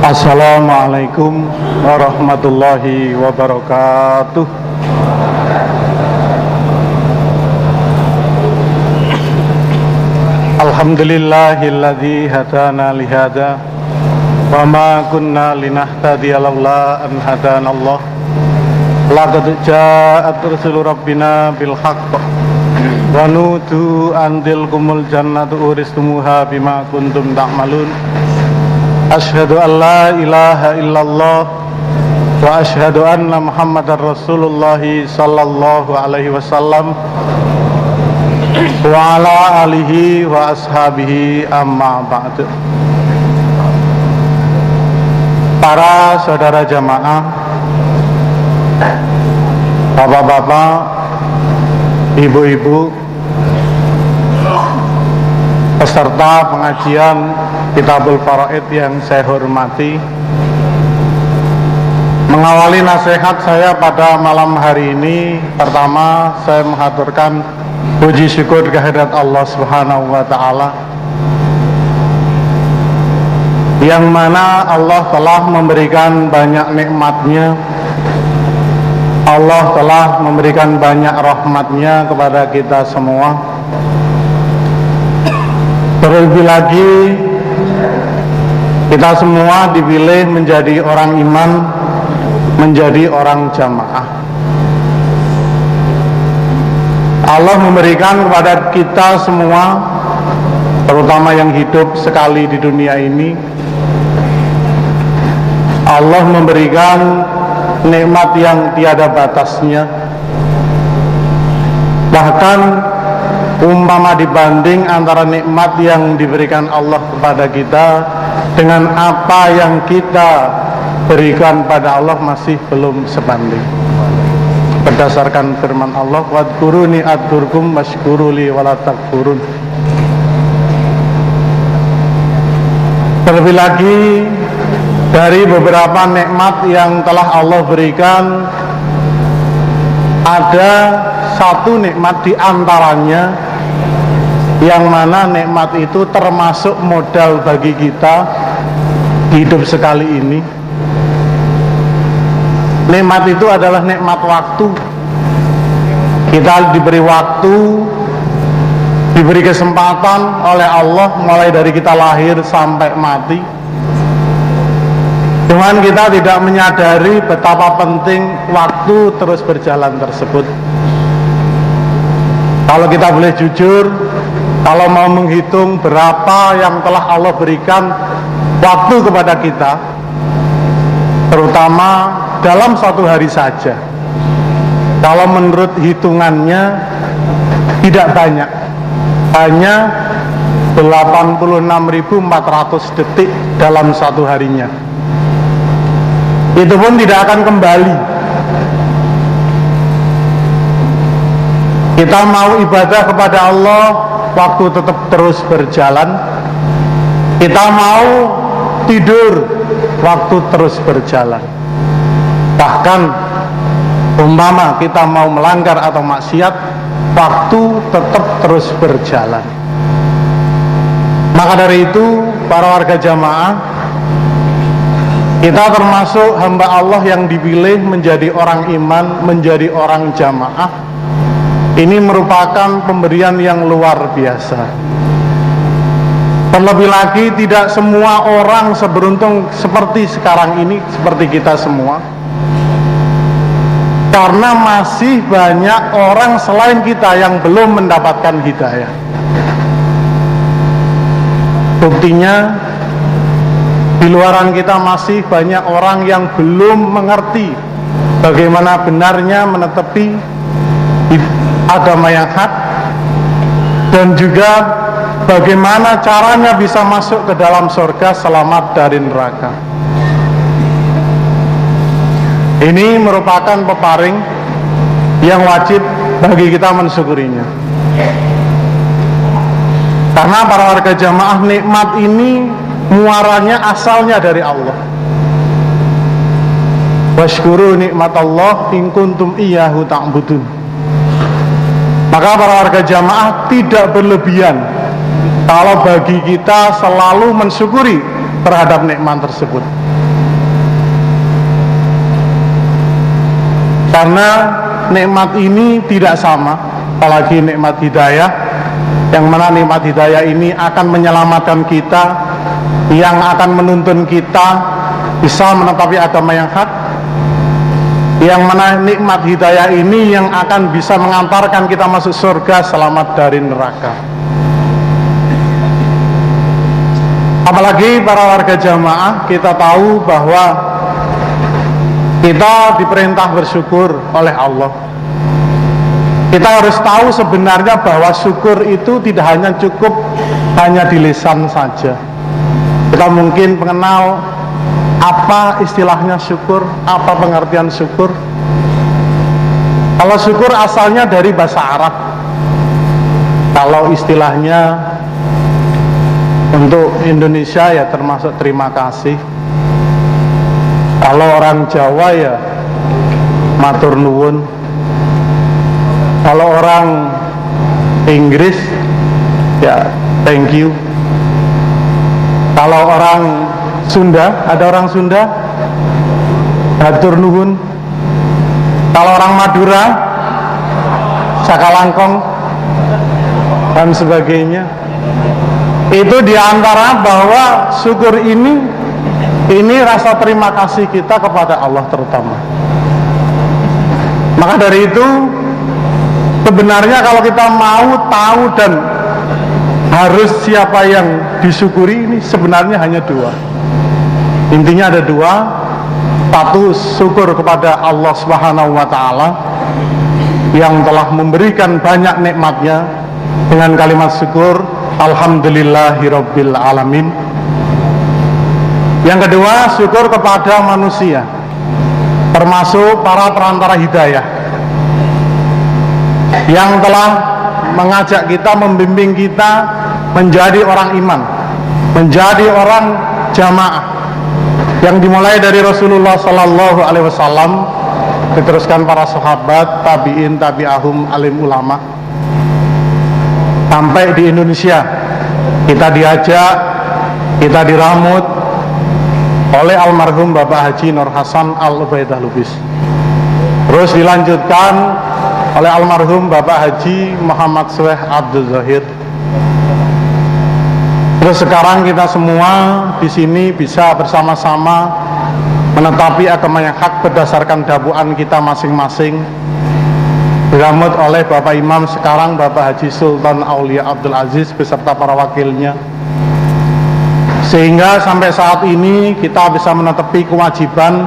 Assalamualaikum warahmatullahi wabarakatuh. Alhamdulillahilladzi hadana lihada wa ma kunna linahtadiya laula an hadanallah. Laqad ja'at rusulu rabbina bil haqq wa nudu andilkumul jannatu uristumuha bima kuntum ta'malun. Asyhadu an la ilaha illallah wa asyhadu anna Muhammadar Rasulullah sallallahu alaihi wasallam wa ala alihi wa ashabihi amma ba'du. Para saudara jamaah, bapak-bapak, ibu-ibu, peserta pengajian Kitabul Faraid yang saya hormati, mengawali nasihat saya pada malam hari ini, pertama saya mengaturkan puji syukur kehadirat Allah Subhanahu wa Ta'ala, yang mana Allah telah memberikan banyak nikmatnya, Allah telah memberikan banyak rahmatnya kepada kita semua. Terlebih lagi kita semua dipilih menjadi orang iman, menjadi orang jamaah. Allah memberikan kepada kita semua, terutama yang hidup sekali di dunia ini, Allah memberikan nikmat yang tiada batasnya. Bahkan umpama dibanding antara nikmat yang diberikan Allah kepada kita dengan apa yang kita berikan pada Allah masih belum sebanding. Berdasarkan firman Allah, wadkuruni adkurkum washkuruli wala takfurun. Terlebih lagi dari beberapa nikmat yang telah Allah berikan, ada satu nikmat di antaranya yang mana nikmat itu termasuk modal bagi kita hidup sekali ini. Nikmat itu adalah nikmat waktu. Kita diberi waktu, diberi kesempatan oleh Allah mulai dari kita lahir sampai mati. Cuman kita tidak menyadari betapa penting waktu terus berjalan tersebut. Kalau kita boleh jujur, kalau mau menghitung berapa yang telah Allah berikan waktu kepada kita, terutama dalam satu hari saja, kalau menurut hitungannya tidak banyak, hanya 86.400 detik dalam satu harinya. Itu pun tidak akan kembali. Kita mau ibadah kepada Allah, waktu tetap terus berjalan. Kita mau tidur, waktu terus berjalan. Bahkan umpama kita mau melanggar atau maksiat, waktu tetap terus berjalan. Maka dari itu, para warga jamaah, kita termasuk hamba Allah yang dipilih menjadi orang iman, menjadi orang jamaah. Ini merupakan pemberian yang luar biasa. Terlebih lagi tidak semua orang seberuntung seperti sekarang ini, seperti kita semua. Karena masih banyak orang selain kita yang belum mendapatkan hidayah. Buktinya, di luaran kita masih banyak orang yang belum mengerti bagaimana benarnya menetepi agama yang hak, dan juga bagaimana caranya bisa masuk ke dalam surga selamat dari neraka. Ini merupakan peparing yang wajib bagi kita mensyukurinya. Karena para warga jamaah, nikmat ini muaranya asalnya dari Allah. Washkuru nikmatallah in kuntum iyyahu ta'budun. Maka para warga jamaah tidak berlebihan kalau bagi kita selalu mensyukuri terhadap nikmat tersebut. Karena nikmat ini tidak sama, apalagi nikmat hidayah, yang mana nikmat hidayah ini akan menyelamatkan kita, yang akan menuntun kita bisa menetapi agama yang hak, yang mana nikmat hidayah ini yang akan bisa mengantarkan kita masuk surga, selamat dari neraka. Apalagi para warga jamaah, kita tahu bahwa kita diperintah bersyukur oleh Allah. Kita harus tahu sebenarnya bahwa syukur itu tidak hanya cukup hanya di lisan saja. Kita mungkin mengenal apa istilahnya syukur, apa pengertian syukur. Kalau syukur asalnya dari bahasa Arab. Kalau istilahnya untuk Indonesia ya termasuk terima kasih. Kalau orang Jawa ya matur nuwun. Kalau orang Inggris ya thank you. Kalau orang Sunda, ada orang Sunda hatur nuwun. Kalau orang Madura sakalangkong dan sebagainya. Itu diantara bahwa syukur ini rasa terima kasih kita kepada Allah terutama. Maka dari itu sebenarnya kalau kita mau tahu dan harus siapa yang disyukuri, ini sebenarnya hanya dua. Intinya ada dua. Satu, syukur kepada Allah Subhanahu wa Ta'ala yang telah memberikan banyak nikmatnya dengan kalimat syukur, alhamdulillahirabbil alamin. Yang kedua, syukur kepada manusia, termasuk para perantara hidayah yang telah mengajak kita, membimbing kita menjadi orang iman, menjadi orang jamaah, yang dimulai dari Rasulullah Sallallahu Alaihi Wasallam, diteruskan para sahabat, tabiin, tabi'ahum, alim ulama, sampai di Indonesia kita diajak, kita diramut oleh almarhum Bapak Haji Nur Hasan Al-Ubaidah Lubis, terus dilanjutkan oleh almarhum Bapak Haji Muhammad Sweh Abdul Zahir. Terus sekarang kita semua di sini bisa bersama-sama menetapi agama yang hak berdasarkan dakwaan kita masing-masing, diramut oleh Bapak Imam sekarang, Bapak Haji Sultan Aulia Abdul Aziz beserta para wakilnya, sehingga sampai saat ini kita bisa menetepi kewajiban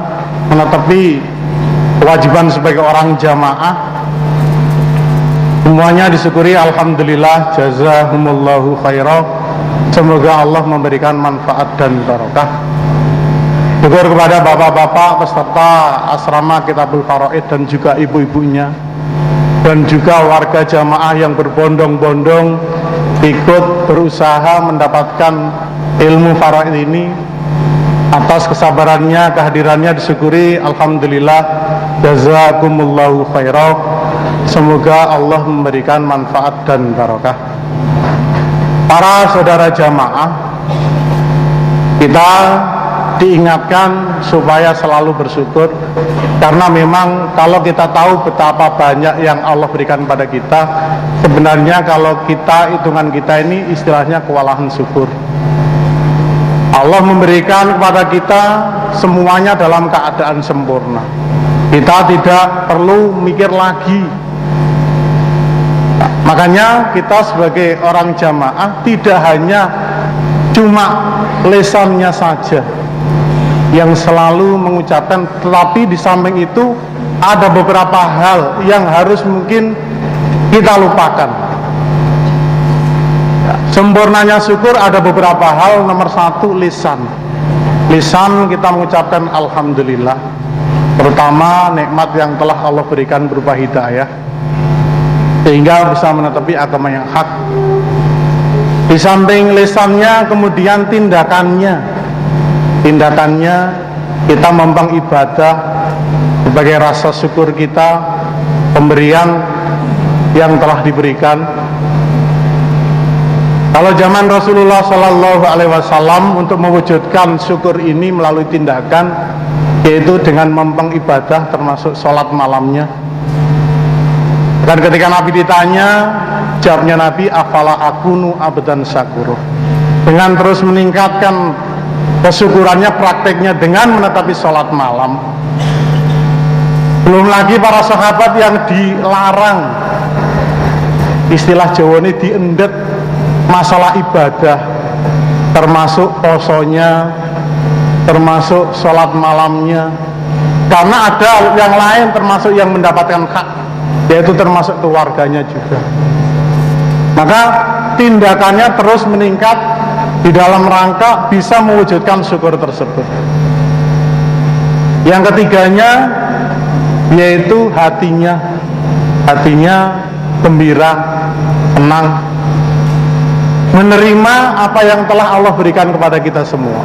sebagai orang jamaah. Semuanya disyukuri, alhamdulillah, jazahumullahu khairah. Semoga Allah memberikan manfaat dan barokah. Syukur kepada bapak-bapak peserta asrama Kitabul Faraid dan juga ibu-ibunya, dan juga warga jamaah yang berbondong-bondong ikut berusaha mendapatkan ilmu faraid ini. Atas kesabarannya, kehadirannya disyukuri, alhamdulillah, jazakumullahu khairah. Semoga Allah memberikan manfaat dan barokah. Para saudara jamaah, kita diingatkan supaya selalu bersyukur, karena memang kalau kita tahu betapa banyak yang Allah berikan pada kita, sebenarnya kalau hitungan kita ini istilahnya kewalahan syukur. Allah memberikan kepada kita semuanya dalam keadaan sempurna. Kita tidak perlu mikir lagi. Makanya kita sebagai orang jamaah tidak hanya cuma lisannya saja yang selalu mengucapkan, tetapi di samping itu ada beberapa hal yang harus mungkin kita lupakan. Sempurnanya syukur ada beberapa hal. Nomor satu, lisan. Lisan kita mengucapkan alhamdulillah, terutama nikmat yang telah Allah berikan berupa hidayah, sehingga bisa menetapi agama yang hak. Di samping lisannya, kemudian tindakannya kita membangun ibadah sebagai rasa syukur kita, pemberian yang telah diberikan. Kalau zaman Rasulullah Sallallahu Alaihi Wasallam, untuk mewujudkan syukur ini melalui tindakan, yaitu dengan memperibadah termasuk sholat malamnya. Dan ketika Nabi ditanya, jawabnya Nabi, afala akunu abdan syakuruh, dengan terus meningkatkan kesyukurannya, prakteknya dengan menetapi sholat malam. Belum lagi para sahabat yang dilarang, istilah Jawa ini diendet masalah ibadah, termasuk posonya, termasuk sholat malamnya, karena ada yang lain termasuk yang mendapatkan hak, yaitu termasuk keluarganya juga. Maka tindakannya terus meningkat di dalam rangka bisa mewujudkan syukur tersebut. Yang ketiganya yaitu hatinya gembira, tenang, menerima apa yang telah Allah berikan kepada kita semua.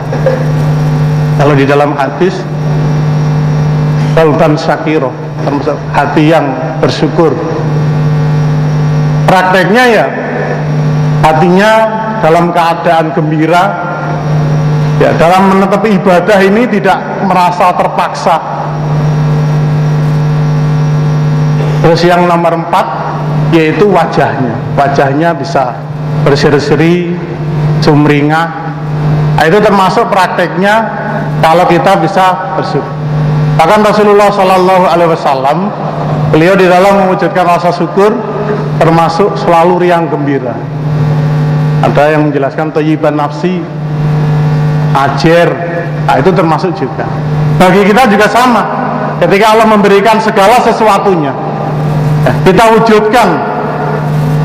Kalau di dalam hadis, qalban syakiro, termasuk hati yang bersyukur. Prakteknya ya hatinya dalam keadaan gembira, ya, dalam menetapi ibadah ini tidak merasa terpaksa. Terus yang nomor 4 yaitu wajahnya bisa berseri-seri, sumringah. Nah, itu termasuk prakteknya kalau kita bisa bersyukur. Bahkan Rasulullah Shallallahu Alaihi Wasallam, beliau di dalam mewujudkan rasa syukur termasuk selalu riang gembira. Ada yang menjelaskan thayyiban nafsi, ajer, nah, itu termasuk juga. Bagi kita juga sama. Ketika Allah memberikan segala sesuatunya, kita wujudkan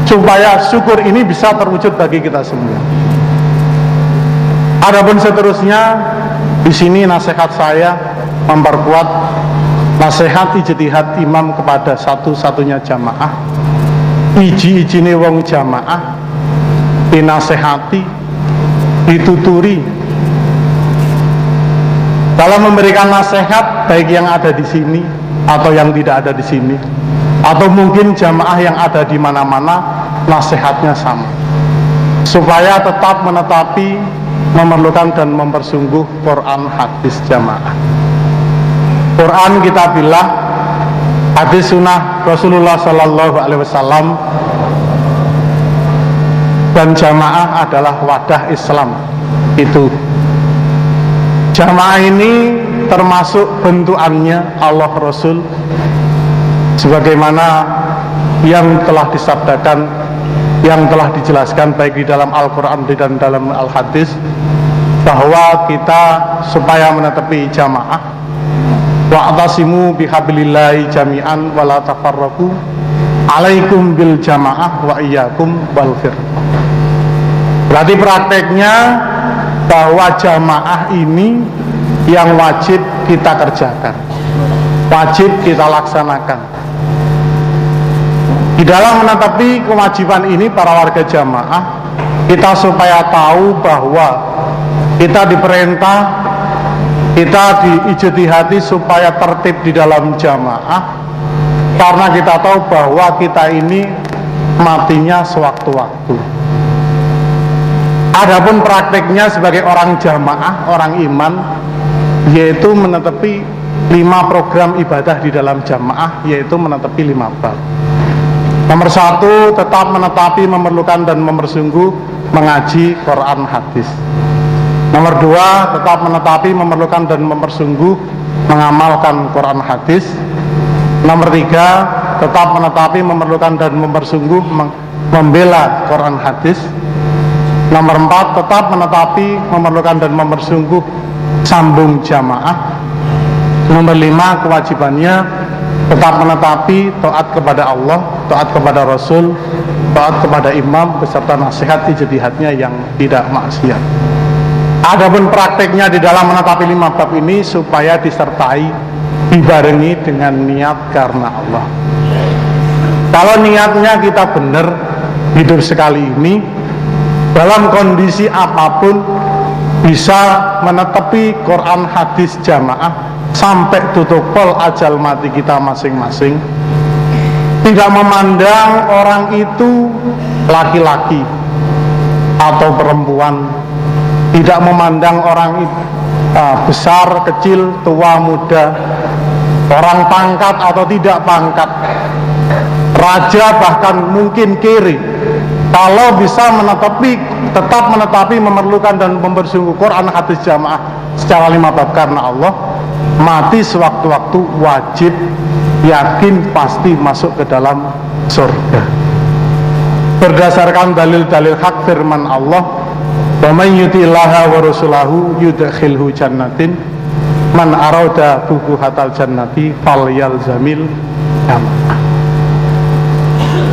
supaya syukur ini bisa terwujud bagi kita semua. Adapun seterusnya, di sini nasihat saya memperkuat nasihat ijtihad imam kepada satu-satunya jamaah. Iji-ijine wong jamaah dinasehati, dituturi dalam memberikan nasihat, baik yang ada di sini atau yang tidak ada di sini, atau mungkin jamaah yang ada di mana-mana, nasihatnya sama, supaya tetap menetapi, memerlukan dan mempersungguh Quran hadis jamaah. Quran kitabillah, hadis sunnah Rasulullah Sallallahu Alaihi Wasallam, dan jamaah adalah wadah Islam. Itu jamaah ini termasuk bentukannya Allah Rasul, sebagaimana yang telah disabdakan, yang telah dijelaskan baik di dalam Al-Quran dan dalam Al-Hadis, bahwa kita supaya menetapi jamaah, wa'tasimu bihablillahi jami'an wa la tafarraqu, alaikum bil jamaah wa iyyakum wal firqah. Berarti prakteknya bahwa jamaah ini yang wajib kita kerjakan, wajib kita laksanakan. Di dalam menetapi kewajiban ini para warga jamaah, kita supaya tahu bahwa kita diperintah, kita diijtihati supaya tertib di dalam jamaah, karena kita tahu bahwa kita ini matinya sewaktu-waktu. Adapun prakteknya sebagai orang jamaah, orang iman, yaitu menetapi 5 program ibadah di dalam jamaah, yaitu menetapi 5 bab. Nomor 1, tetap menetapi, memerlukan dan mempersungguh mengaji Quran hadis. Nomor 2, tetap menetapi, memerlukan dan mempersungguh mengamalkan Quran hadis. Nomor 3, tetap menetapi, memerlukan dan mempersungguh membela Quran hadis. Nomor 4, tetap menetapi, memerlukan dan mempersungguh sambung jamaah. Nomor 5, kewajibannya tetap menetapi taat kepada Allah, taat kepada Rasul, taat kepada imam, beserta nasihat ijtihadnya yang tidak maksiat. Adapun prakteknya di dalam menetapi 5 bab ini supaya disertai, dibarengi dengan niat karena Allah. Kalau niatnya kita benar, hidup sekali ini dalam kondisi apapun bisa menetepi Quran hadis jamaah sampai tutup pol ajal mati kita masing-masing, tidak memandang orang itu laki-laki atau perempuan, tidak memandang orang besar, kecil, tua, muda, orang pangkat atau tidak pangkat, raja bahkan mungkin kiri, kalau bisa tetap menetapi, memerlukan dan membersungguh Quran, hadis, jamaah secara 5 bab karena Allah, mati sewaktu-waktu wajib yakin pasti masuk ke dalam surga berdasarkan dalil-dalil hak firman Allah, wa may yuti'illaha wa rasulahu yudkhilhu jannatin man arada bukuhatal jannati falyalzamil jamaah.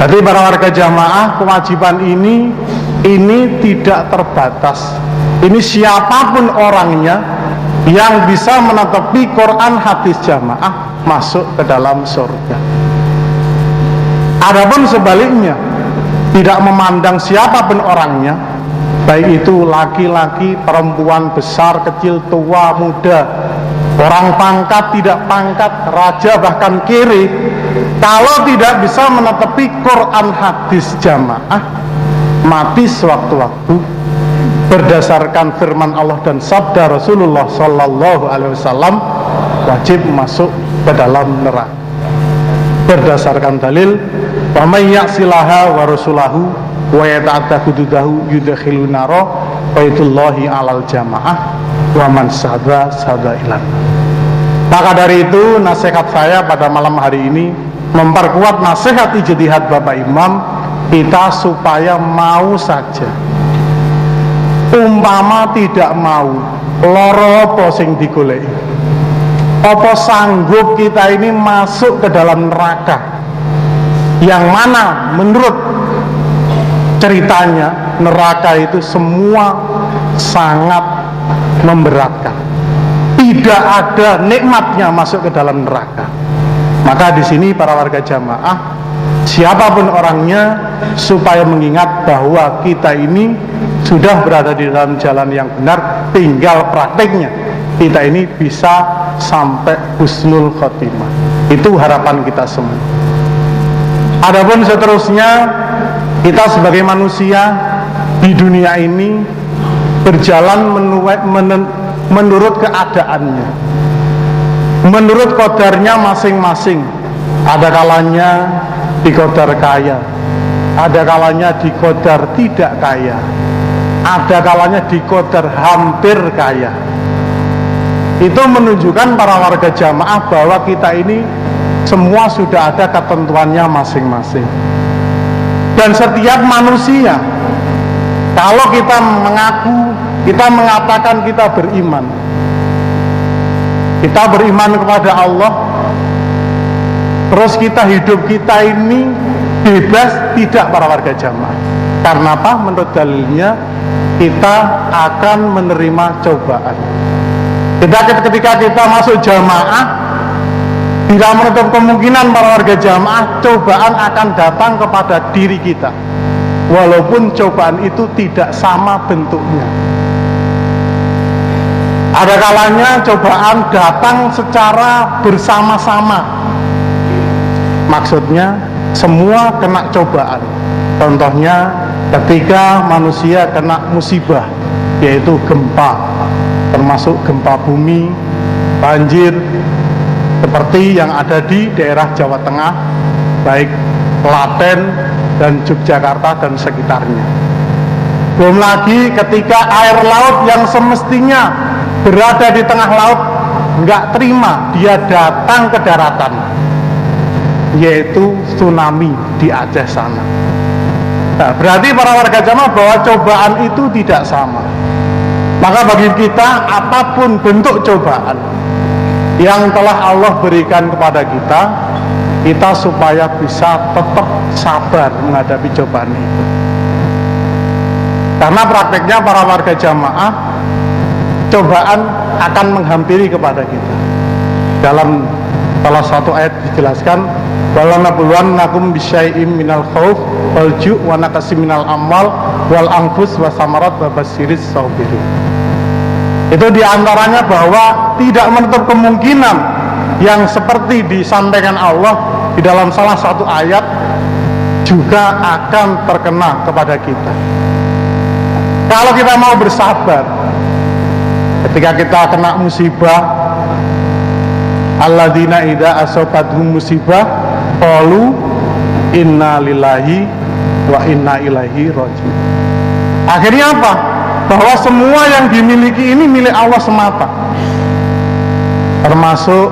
Jadi para warga jamaah, kewajiban ini tidak terbatas. Ini siapapun orangnya yang bisa menetepi Quran, hadis, jamaah masuk ke dalam surga. Adapun sebaliknya, tidak memandang siapapun orangnya, baik itu laki-laki, perempuan, besar, kecil, tua, muda, orang pangkat, tidak pangkat, raja bahkan kiri, kalau tidak bisa menetepi Quran, hadis, jamaah, mati sewaktu-waktu berdasarkan firman Allah dan sabda Rasulullah Sallallahu Alaihi Wasallam wajib masuk ke dalam neraka berdasarkan dalil, wa may ya'silaha wa rasulahu wa yata'adda hududahu yudkhilu nara baitullahi alal jamaah wa man sada ilan. Maka dari itu nasihat saya pada malam hari ini memperkuat nasihat ijtihad Bapak Imam kita supaya mau saja. Umpama tidak mau, loro apa sing digoleki? Apa sanggup kita ini masuk ke dalam neraka? Yang mana menurut ceritanya neraka itu semua sangat memberatkan. Tidak ada nikmatnya masuk ke dalam neraka. Maka di sini para warga jamaah, siapapun orangnya, supaya mengingat bahwa kita ini sudah berada di dalam jalan yang benar, tinggal prakteknya kita ini bisa sampai husnul khotimah. Itu harapan kita semua. Adapun seterusnya, kita sebagai manusia di dunia ini berjalan menurut keadaannya, menurut qadarnya masing-masing. Ada kalanya diqadar kaya, ada kalanya diqadar tidak kaya, ada kalanya diqadar hampir kaya. Itu menunjukkan para warga jamaah bahwa kita ini semua sudah ada ketentuannya masing-masing. Dan setiap manusia, kalau kita mengaku, kita mengatakan kita beriman kepada Allah, terus hidup kita ini bebas, tidak para warga jamaah. Karena apa? Menurut dalilnya kita akan menerima cobaan. Ketika kita masuk jamaah, tidak menutup kemungkinan para warga jamaah cobaan akan datang kepada diri kita, walaupun cobaan itu tidak sama bentuknya. Ada kalanya cobaan datang secara bersama-sama, maksudnya semua kena cobaan. Contohnya ketika manusia kena musibah, yaitu gempa, termasuk gempa bumi, banjir, seperti yang ada di daerah Jawa Tengah, baik Klaten dan Yogyakarta dan sekitarnya. Belum lagi ketika air laut yang semestinya berada di tengah laut nggak terima, dia datang ke daratan, yaitu tsunami di Aceh sana. Nah, berarti para warga jamaah bahwa cobaan itu tidak sama. Maka bagi kita, apapun bentuk cobaan yang telah Allah berikan kepada kita supaya bisa tetap sabar menghadapi cobaan itu. Karena prakteknya para warga jamaah, cobaan akan menghampiri kepada kita. Dalam salah satu ayat dijelaskan, walanabluwannakum bisyai'im minal khauf wal ju' wa naqsim minal amwal wal anfus wa samarat wa basyiris sabirin. Itu diantaranya bahwa tidak menutup kemungkinan yang seperti disampaikan Allah di dalam salah satu ayat juga akan terkena kepada kita. Kalau kita mau bersabar, Ketika kita kena musibah, alladzina idza asabathum musibah qalu inna lillahi wa inna ilaihi raji'un. Akhirnya apa? Bahwa semua yang dimiliki ini milik Allah semata. Termasuk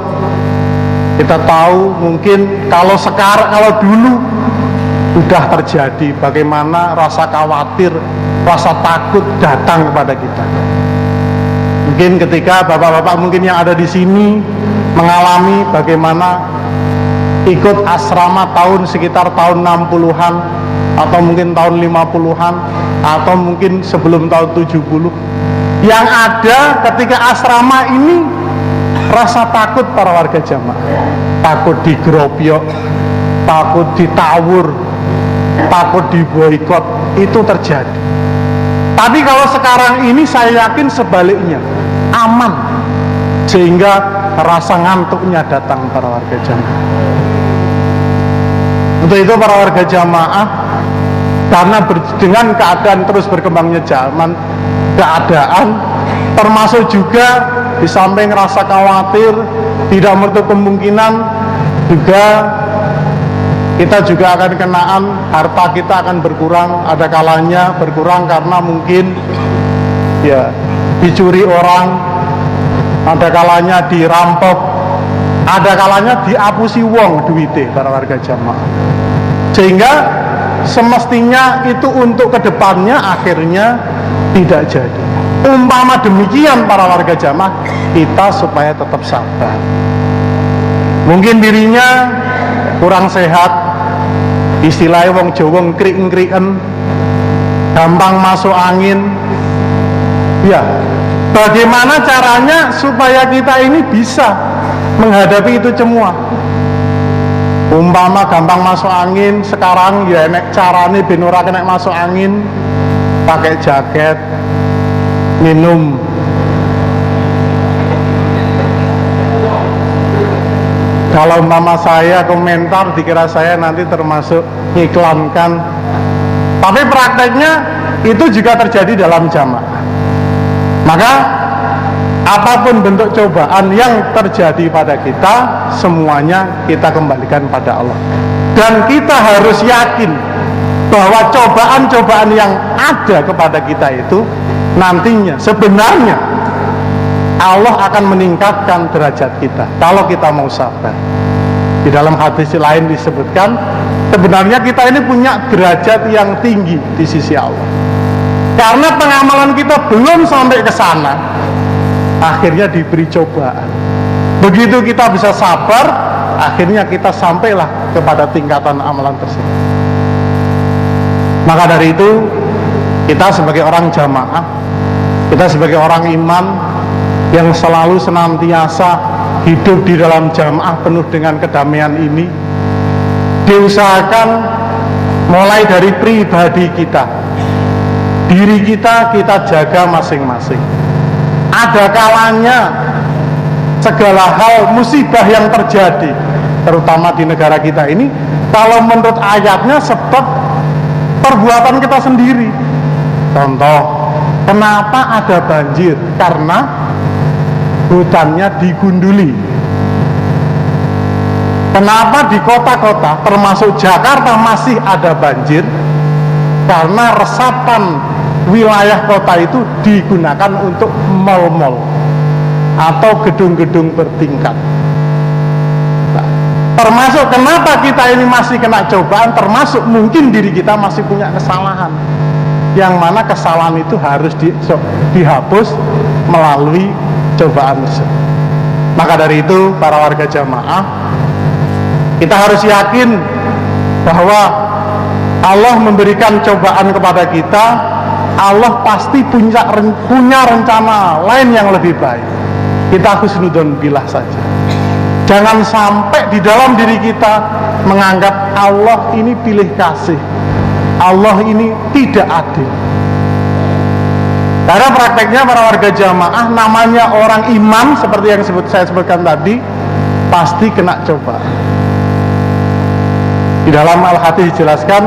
kita tahu mungkin kalau dulu sudah terjadi, bagaimana rasa khawatir, rasa takut datang kepada kita. Mungkin ketika bapak-bapak mungkin yang ada di sini mengalami bagaimana ikut asrama sekitar tahun 60-an atau mungkin tahun 50-an atau mungkin sebelum tahun 70. Yang ada ketika asrama ini rasa takut para warga jamaah, takut digerobyok, takut ditawur, takut diboikot, itu terjadi. Tapi kalau sekarang ini saya yakin sebaliknya, aman, sehingga rasa ngantuknya datang para warga jamaah. Untuk itu para warga jamaah, karena dengan keadaan terus berkembangnya zaman, keadaan termasuk juga di samping rasa khawatir, tidak menutup kemungkinan juga kita juga akan kenaan harta kita akan berkurang. Ada kalanya berkurang karena mungkin ya dicuri orang, ada kalanya dirampok, ada kalanya diapusi wong duwite para warga jamaah. Sehingga semestinya itu untuk kedepannya akhirnya tidak jadi. Umpama demikian para warga jamaah, kita supaya tetap sabar. Mungkin dirinya kurang sehat, istilahnya wong Jawa ngkrik-ngkriken, gampang masuk angin. Ya, bagaimana caranya supaya kita ini bisa menghadapi itu semua? Umpama gampang masuk angin, sekarang ya nek carane ben ora kena masuk angin, pakai jaket, minum kalau mama saya komentar dikira saya nanti termasuk iklankan, tapi prakteknya itu juga terjadi dalam jamaah. Maka apapun bentuk cobaan yang terjadi pada kita, semuanya kita kembalikan pada Allah. Dan kita harus yakin bahwa cobaan-cobaan yang ada kepada kita itu nantinya sebenarnya Allah akan meningkatkan derajat kita kalau kita mau sabar. Di dalam hadis lain disebutkan sebenarnya kita ini punya derajat yang tinggi di sisi Allah. Karena pengamalan kita belum sampai ke sana, akhirnya diberi cobaan. Begitu kita bisa sabar, akhirnya kita sampailah kepada tingkatan amalan tersebut. Maka dari itu, kita sebagai orang jamaah, kita sebagai orang iman yang selalu senantiasa hidup di dalam jamaah penuh dengan kedamaian ini, diusahakan mulai dari pribadi kita, diri kita jaga masing-masing. Ada kalanya segala hal musibah yang terjadi, terutama di negara kita ini, kalau menurut ayatnya sebab perbuatan kita sendiri. Contoh, kenapa ada banjir? Karena hutannya digunduli. Kenapa di kota-kota termasuk Jakarta masih ada banjir? Karena resapan wilayah kota itu digunakan untuk mal-mal atau gedung-gedung bertingkat. Nah, termasuk kenapa kita ini masih kena cobaan, termasuk mungkin diri kita masih punya kesalahan, yang mana kesalahan itu harus dihapus melalui cobaan tersebut. Maka dari itu para warga jamaah, kita harus yakin bahwa Allah memberikan cobaan kepada kita. Allah pasti punya rencana lain yang lebih baik. Kita husnudzon billah saja. Jangan sampai di dalam diri kita menganggap Allah ini pilih kasih, Allah ini tidak adil. Karena prakteknya para warga jamaah, namanya orang iman seperti yang saya sebutkan tadi, pasti kena coba. Di dalam Al-Hadis dijelaskan,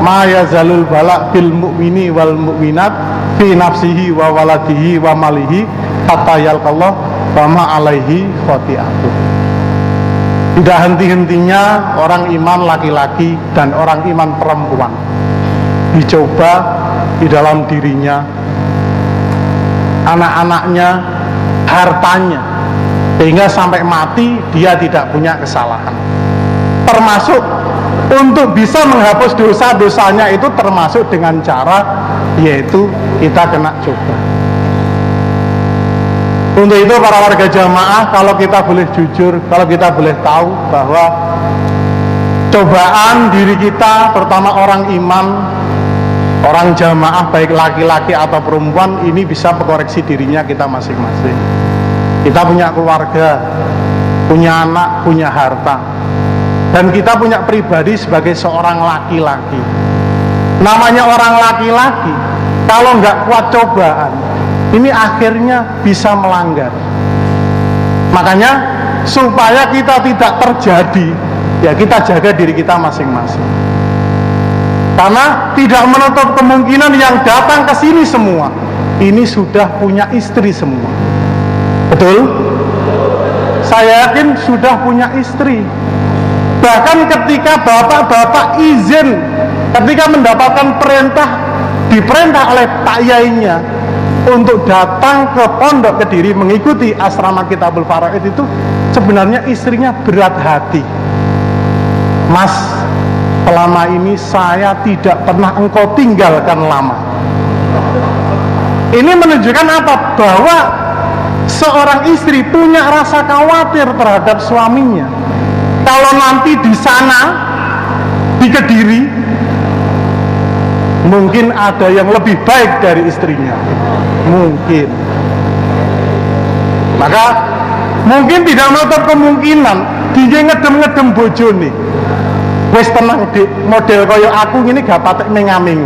ma yazalul bala bil mu'mini wal mu'minat fi nafsihi wa waladihi wa malihi hatta yalqallah wa ma alaihi khati'atuh. Tidak henti-hentinya orang iman laki-laki dan orang iman perempuan dicoba di dalam dirinya, anak-anaknya, hartanya, sehingga sampai mati dia tidak punya kesalahan. Termasuk untuk bisa menghapus dosa-dosanya itu termasuk dengan cara yaitu kita kena coba. Untuk itu para warga jamaah, kalau kita boleh jujur, kalau kita boleh tahu bahwa cobaan diri kita, terutama orang iman, orang jamaah baik laki-laki atau perempuan, ini bisa mengkoreksi dirinya kita masing-masing. Kita punya keluarga, punya anak, punya harta, dan kita punya pribadi sebagai seorang laki-laki. Namanya orang laki-laki, kalau nggak kuat cobaan, ini akhirnya bisa melanggar. Makanya supaya kita tidak terjadi, ya kita jaga diri kita masing-masing. Karena tidak menutup kemungkinan yang datang ke sini semua ini sudah punya istri semua. Betul? Saya yakin sudah punya istri. Bahkan ketika bapak-bapak izin, ketika mendapatkan diperintah oleh pak yainya untuk datang ke pondok Kediri mengikuti asrama Kitabul Faraid, itu sebenarnya istrinya berat hati. Mas, selama ini saya tidak pernah engkau tinggalkan lama. Ini menunjukkan apa? Bahwa seorang istri punya rasa khawatir terhadap suaminya. Kalau nanti di sana, di Kediri, mungkin ada yang lebih baik dari istrinya. Mungkin. Maka mungkin tidak menutup kemungkinan dia ngedem-ngedem bojone. Wis tenang dik, model kaya aku ini gak patek mengaming.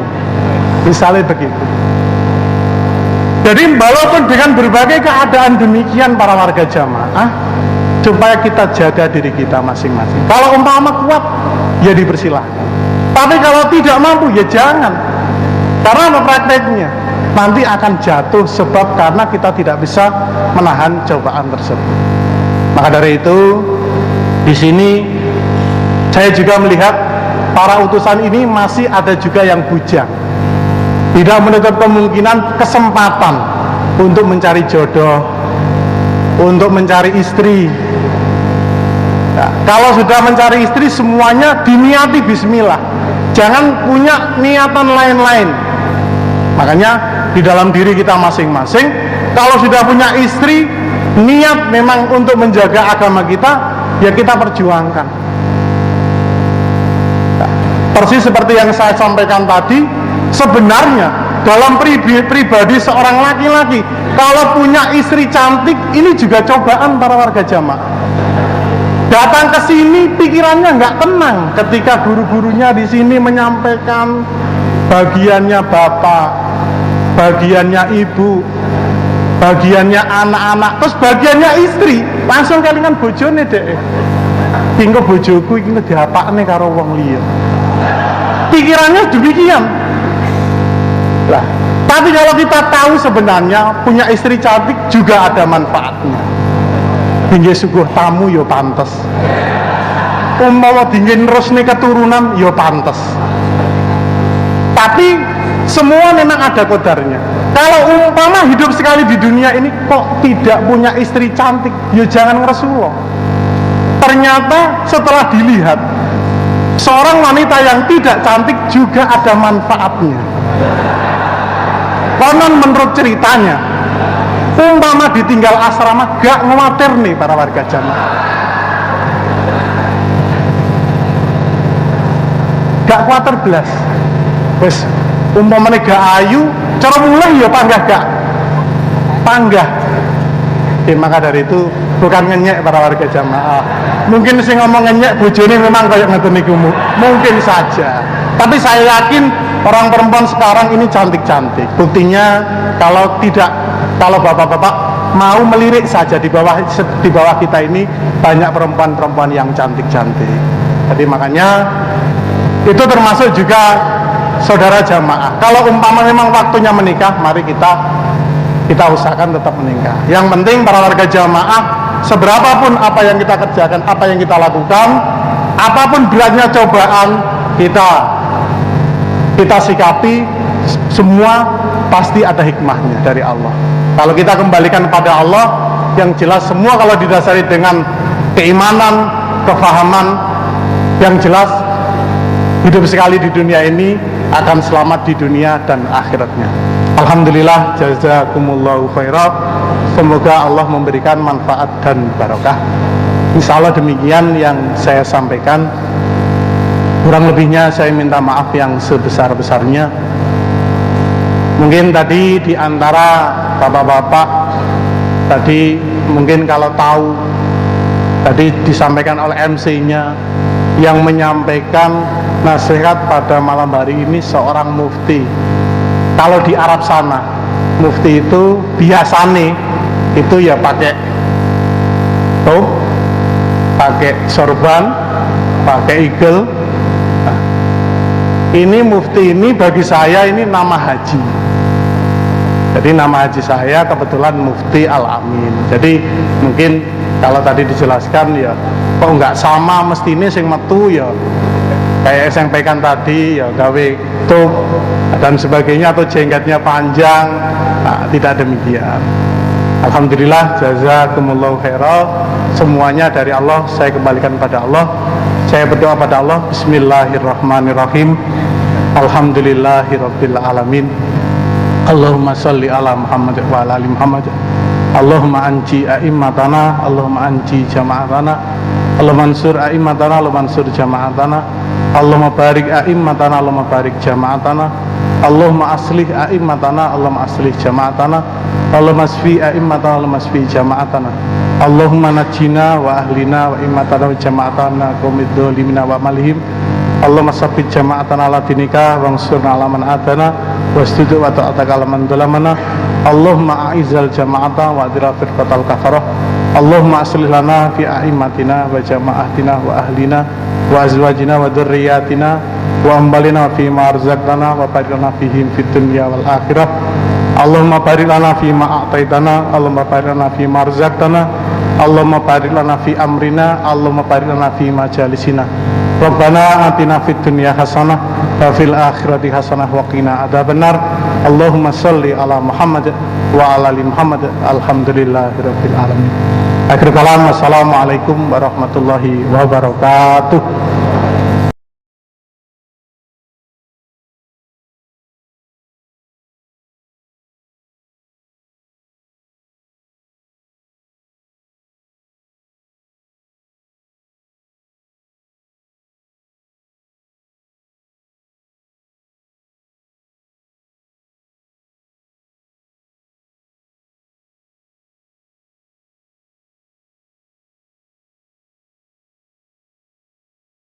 Misalnya begitu. Jadi walaupun dengan berbagai keadaan demikian para warga jamaah, supaya kita jaga diri kita masing-masing. Kalau umpama kuat, ya dipersilahkan. Tapi kalau tidak mampu, ya jangan. Karena prakteknya nanti akan jatuh sebab karena kita tidak bisa menahan cobaan tersebut. Maka dari itu, di sini saya juga melihat para utusan ini masih ada juga yang bujang. Tidak menutup kemungkinan kesempatan untuk mencari jodoh, untuk mencari istri. Nah, kalau sudah mencari istri semuanya diniati bismillah. Jangan punya niatan lain-lain. Makanya di dalam diri kita masing-masing, kalau sudah punya istri, niat memang untuk menjaga agama kita, ya kita perjuangkan. Nah, persis seperti yang saya sampaikan tadi, sebenarnya dalam pribadi seorang laki-laki, kalau punya istri cantik, ini juga cobaan para warga jamaah. Datang ke sini pikirannya nggak tenang ketika guru-gurunya di sini menyampaikan bagiannya bapak, bagiannya ibu, bagiannya anak-anak, terus bagiannya istri, langsung kelingan bojone dek. Tinggal bojoku ini diapakne karo wong liya. Pikirannya demikian. Lah, tapi kalau kita tahu sebenarnya punya istri cantik juga ada manfaatnya. Tinggi suguh tamu yo pantes. Umpama dingin nerusne keturunan yo pantes. Tapi semua memang ada kodarnya. Kalau umpama hidup sekali di dunia ini kok tidak punya istri cantik, yo jangan ngeresulo. Ternyata setelah dilihat, seorang wanita yang tidak cantik juga ada manfaatnya. Konon menurut ceritanya, umpama ditinggal asrama gak khawatir nih para warga jamaah. Gak khawatir belas. Wes umpama gak ayu, cara mulai ya panggah gak panggah. Maka dari itu bukan ngenyek para warga jamaah. Mungkin sing ngomong ngenyek bojone memang kayak ngeten niku, mungkin saja. Tapi saya yakin orang perempuan sekarang ini cantik-cantik. Buktinya kalau bapak-bapak mau melirik saja di bawah kita ini banyak perempuan-perempuan yang cantik-cantik. Jadi makanya itu termasuk juga saudara jamaah. Kalau umpama memang waktunya menikah, mari kita kita usahakan tetap menikah. Yang penting para warga jamaah, seberapapun apa yang kita kerjakan, apa yang kita lakukan, apapun beratnya cobaan, kita sikapi, semua pasti ada hikmahnya dari Allah. Kalau kita kembalikan pada Allah, yang jelas semua kalau didasari dengan keimanan, kefahaman, yang jelas hidup sekali di dunia ini akan selamat di dunia dan akhiratnya. Alhamdulillah, jazakumullahu khairan. Semoga Allah memberikan manfaat dan barokah. Insya Allah demikian yang saya sampaikan. Kurang lebihnya saya minta maaf yang sebesar-besarnya. Mungkin tadi di antara bapak-bapak tadi mungkin kalau tahu, tadi disampaikan oleh MC-nya yang menyampaikan nasihat pada malam hari ini seorang mufti. Kalau di Arab sana, mufti itu biasanya itu ya pakai top, pakai sorban, pakai igel. Nah, ini mufti ini bagi saya ini nama haji. Jadi nama haji saya kebetulan Mufti Al-Amin. Jadi mungkin kalau tadi dijelaskan ya kok nggak sama mestinya sing metu ya kayak sampaikan tadi ya gawe tuh dan sebagainya atau jenggotnya panjang. Nah, tidak demikian. Alhamdulillah, jazakumullahu khairan. Semuanya dari Allah, saya kembalikan pada Allah. Saya berdoa pada Allah. Bismillahirrahmanirrahim. Alhamdulillahirabbil alamin. Allahumma sholli ala Muhammad wa ala ali Muhammad. Allahumma anji a'immatana, Allahumma anji jama'atana, Allahumma ansur a'immatana, Allahumma ansur jama'atana, Allahumma barik a'immatana, Allahumma barik jama'atana, Allahumma aslih a'immatana, Allahumma aslih jama'atana, Allahumma asfi a'immatana, Allahumma asfi jama'atana, Allahumma najjina wa ahlina wa immatana wa jama'atana qawmid dolimina wa malihim. Allahumma sabbit jama'atana ala dinika wa ansurna ala man adana wasjudu wa ta'ataka ala man dolamana. Allahumma a'izal jama'ata wa adira firqatal kafarah. Allahumma aslih lana fi a'immatina wa jama'atina wa ahlina wa azwajina wa dhurriyyatina wa ambalina fi ma arzaqtana wa barik lana fihim fid dunya wal akhirah. Allahumma barik lana fi ma a'taitana, Allahumma barik lana fi ma arzaqtana, Allahumma barik lana fi amrina, Allahumma barik lana fi majalisina. Rabbana atina fid dunya hasanah wa fil akhirati hasanah wa qina adzabannar. Allahumma sholli ala Muhammad wa ala ali Muhammad. Alhamdulillahirabbil alamin. Akhir kalam, assalamualaikum warahmatullahi wabarakatuh.